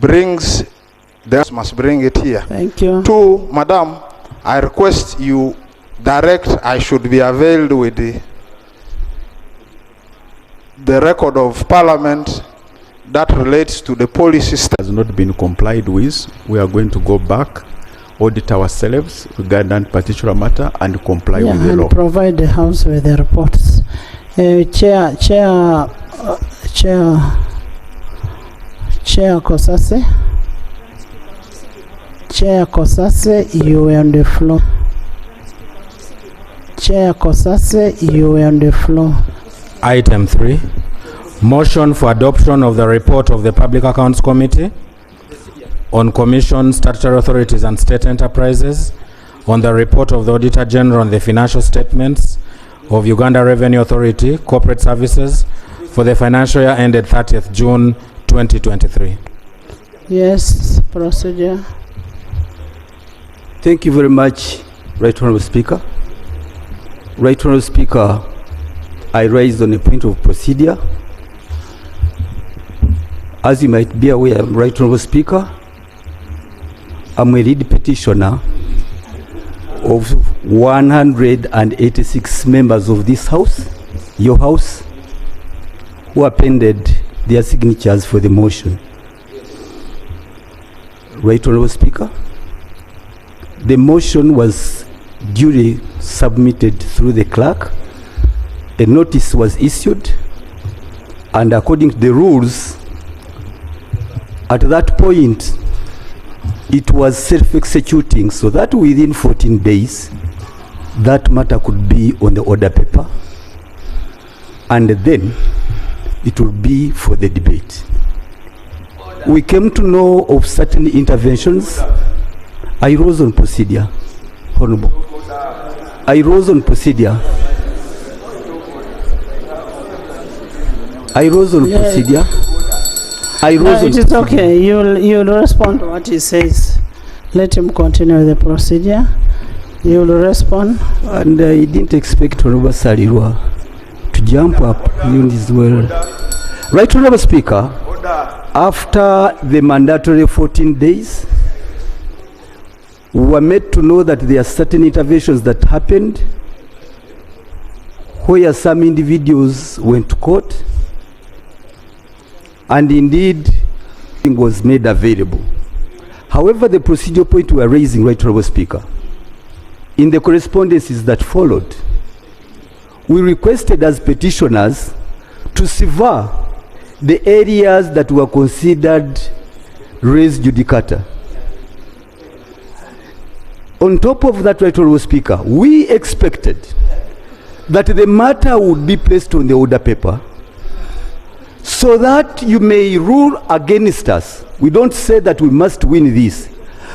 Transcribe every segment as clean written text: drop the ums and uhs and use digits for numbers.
brings, they must bring it here. Thank you. 2, Madam, I request you direct I should be availed with the record of Parliament that relates to the policy has not been complied with. We are going to go back, audit ourselves regarding that particular matter, and comply with the and law. Provide the House with the reports. Chair Kosase. Chair Kosase, you are on the floor. Chair Kosase, you are on the floor. Item 3. Motion for adoption of the report of the Public Accounts Committee on Commission, Statutory Authorities and State Enterprises, on the report of the Auditor General on the financial statements of Uganda Revenue Authority Corporate Services for the financial year ended 30th June 2023. Yes, procedure. Thank you very much, Right Honourable Speaker. Right Honourable Speaker, I raised on a point of procedure. As you might be aware, Right Honourable Speaker, I'm a lead petitioner of 186 members of this House, your House, who appended their signatures for the motion. Right Honourable Speaker, the motion was duly submitted through the clerk. A notice was issued, and according to the rules, at that point, it was self-executing, so that within 14 days, that matter could be on the order paper, and then it would be for the debate. We came to know of certain interventions. I rose on procedure, Honourable. I rose on procedure. I rose on procedure. I rose on it is okay. You'll respond to what he says. Let him continue with the procedure. You'll respond. And I didn't expect Honourable Salirwa to jump up in this well. Right Honourable Speaker, after the mandatory 14 days, we were made to know that there are certain interventions that happened where some individuals went to court, and indeed it was made available. However, the procedural point we are raising, Right Honourable Speaker, in the correspondences that followed, we requested as petitioners to sever the areas that were considered res judicata. On top of that, Right Honourable Speaker, we expected that the matter would be placed on the order paper so that you may rule against us. We don't say that we must win this,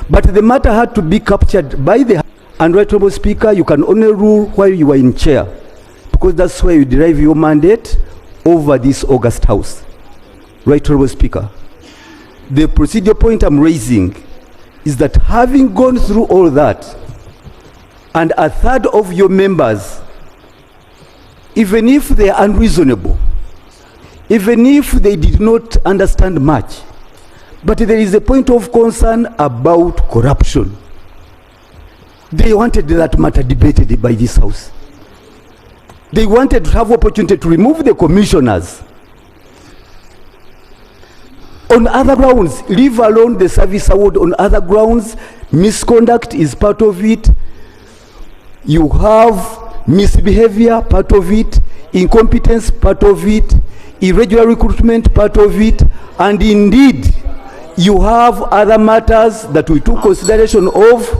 but the matter had to be captured by the... And Right Honourable Speaker, you can only rule while you are in chair, because that's where you derive your mandate over this August House. Right Honourable Speaker, the procedure point I'm raising is that having gone through all that, and a third of your members, even if they are unreasonable, even if they did not understand much, but there is a point of concern about corruption, they wanted that matter debated by this House. They wanted to have opportunity to remove the commissioners on other grounds, leave alone the service award. On other grounds, misconduct is part of it. You have misbehavior, part of it. Incompetence, part of it. Irregular recruitment, part of it. And indeed, you have other matters that we took consideration of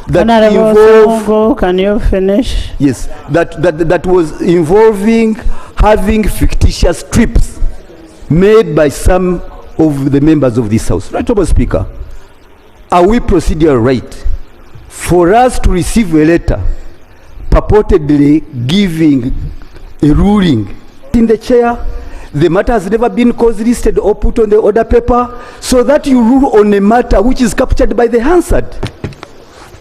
that involve... Can you finish? Yes, that was involving having fictitious trips made by some of the members of this House. Right, Honourable Speaker, are we procedural right for us to receive a letter purportedly giving a ruling in the chair? The matter has never been cause listed or put on the order paper, so that you rule on a matter which is captured by the Hansard.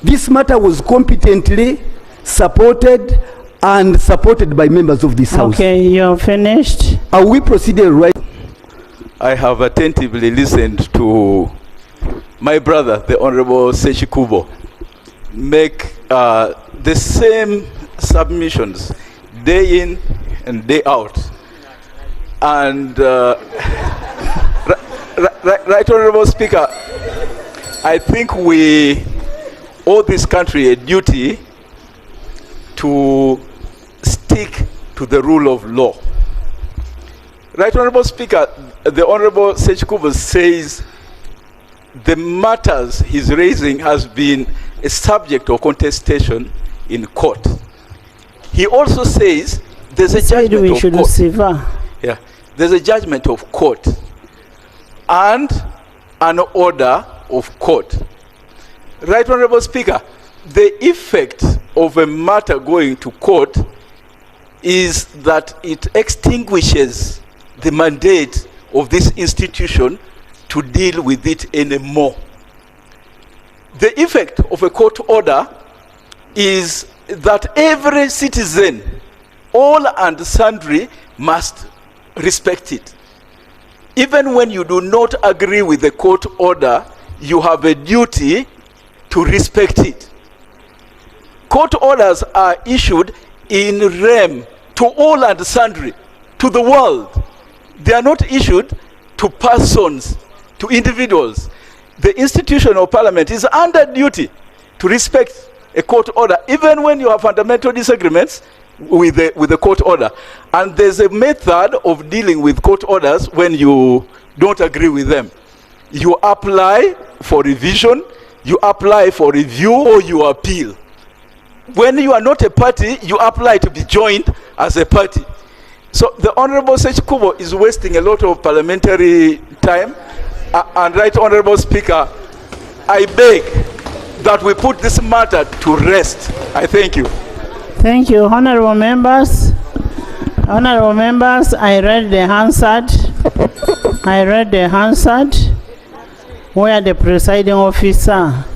This matter was competently supported and supported by members of this House. Okay, you're finished. Are we proceeding right? I have attentively listened to my brother, the Honorable Sekikubo, make the same submissions day in and day out. And Right Honorable Speaker, I think we owe this country a duty to stick to the rule of law. Right Honorable Speaker, the Honorable Sekikubo says the matters he's raising has been a subject of contestation in court. He also says there's a judgment of court. Yeah, there's a judgment of court and an order of court. Right Honorable Speaker, the effect of a matter going to court is that it extinguishes the mandate of this institution to deal with it anymore. The effect of a court order is that every citizen, all and sundry, must respect it. Even when you do not agree with the court order, you have a duty to respect it. Court orders are issued in rem to all and sundry, to the world. They are not issued to persons, to individuals. The institution of Parliament is under duty to respect a court order, even when you have fundamental disagreements with the court order. And there's a method of dealing with court orders when you don't agree with them. You apply for revision, you apply for review, or you appeal. When you are not a party, you apply to be joined as a party. So the Honorable Sekikubo is wasting a lot of parliamentary time. And Right Honorable Speaker, I beg that we put this matter to rest. I thank you. Thank you, honorable members. Honorable members, I read the Hansard. Where the presiding officer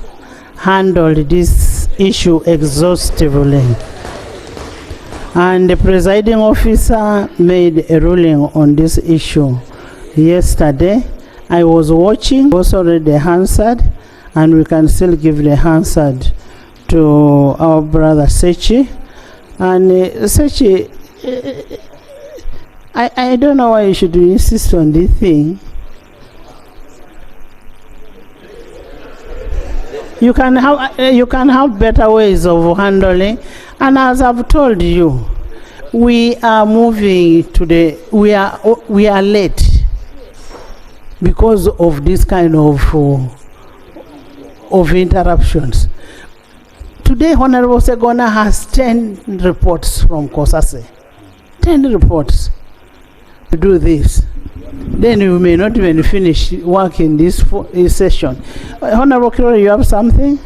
handled this issue exhaustively. And the presiding officer made a ruling on this issue yesterday. I was watching, also read the Hansard, and we can still give the Hansard to our brother Sechi. And Sechi, I don't know why you should insist on this thing. You can have better ways of handling. And as I've told you, we are moving to we are late because of this kind of interruptions. Today, Honorable Segona has 10 reports from Kosase. 10 reports to do this. Then we may not even finish work in this session. Honorable Kiro, you have something?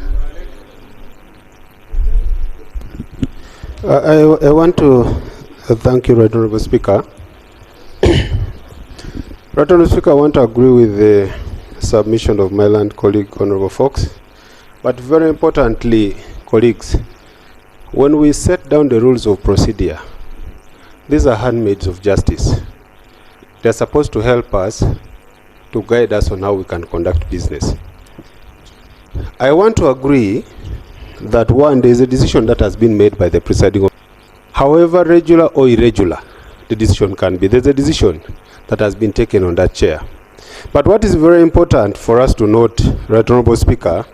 I want to thank you, Right Honorable Speaker. Right Honorable Speaker, I want to agree with the submission of my land colleague, Honorable Fox. But very importantly, colleagues, when we set down the rules of procedure, these are handmaids of justice. They're supposed to help us, to guide us on how we can conduct business. I want to agree that one, there is a decision that has been made by the presiding officer. However regular or irregular the decision can be, there's a decision that has been taken on that chair. But what is very important for us to note, Right Honorable Speaker,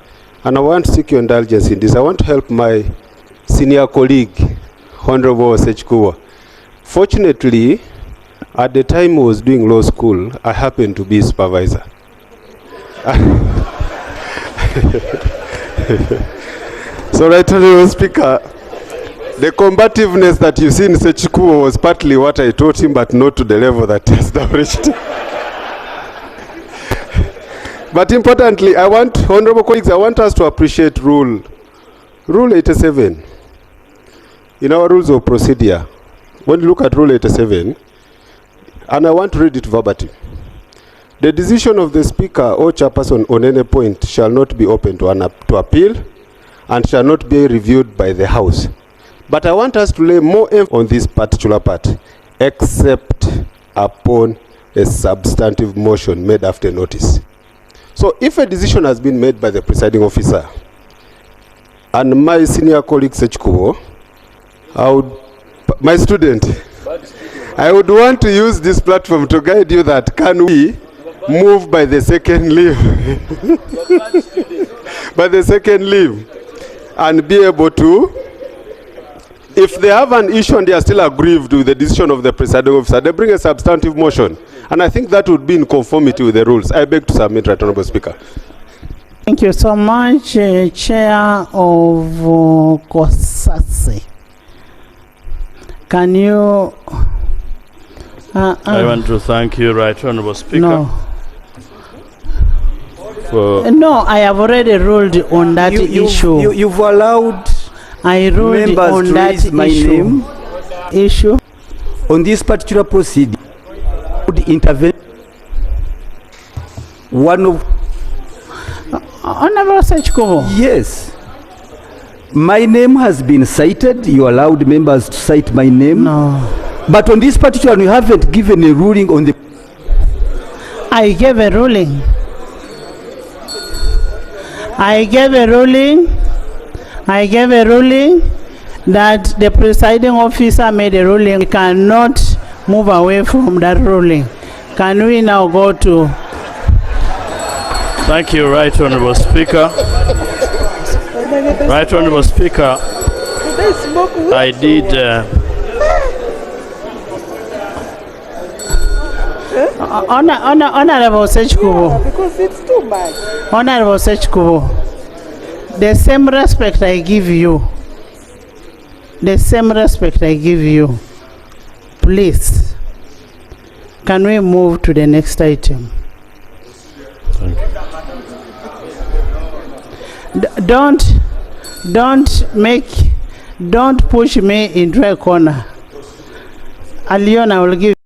and I want to seek your indulgence in this, I want to help my senior colleague, Honorable Sekikubo. Fortunately, at the time I was doing law school, I happened to be supervisor. So, Right Honorable Speaker, the combativeness that you see in Sekikubo was partly what I taught him, but not to the level that he has now reached. But importantly, honorable colleagues, I want us to appreciate Rule 87. In our rules of procedure, when you look at Rule 87, and I want to read it verbatim. The decision of the Speaker or Chairperson on any point shall not be open to appeal and shall not be reviewed by the House. But I want us to lay more emphasis on this particular part, except upon a substantive motion made after notice. So if a decision has been made by the presiding officer, and my senior colleague Sekikubo, my student, I would want to use this platform to guide you that can we move by the second leave, by the second leave, and be able to, if they have an issue and they are still aggrieved with the decision of the presiding officer, they bring a substantive motion. And I think that would be in conformity with the rules. I beg to submit, Right Honourable Speaker. Thank you so much, Chair of COSASE. Can you... I want to thank you, Right Honourable Speaker. No. No, I have already ruled on that issue. You've allowed I ruled members on to that raise my issue. on this particular proceeding. Intervene. One of Honourable Sekikubo. yes, my name has been cited. You allowed members to cite my name. No. But on this particular one, you haven't given a ruling on the. I gave a ruling. I gave a ruling that the presiding officer made a ruling. We cannot move away from that ruling. Can we now go to... thank you, Right Honourable Speaker. Right Honourable Speaker, I did... Honourable Sekikubo. Because it's too much. Honourable Sekikubo, the same respect I give you, please, can we move to the next item? Thank you. Don't push me into a corner. Aliona will give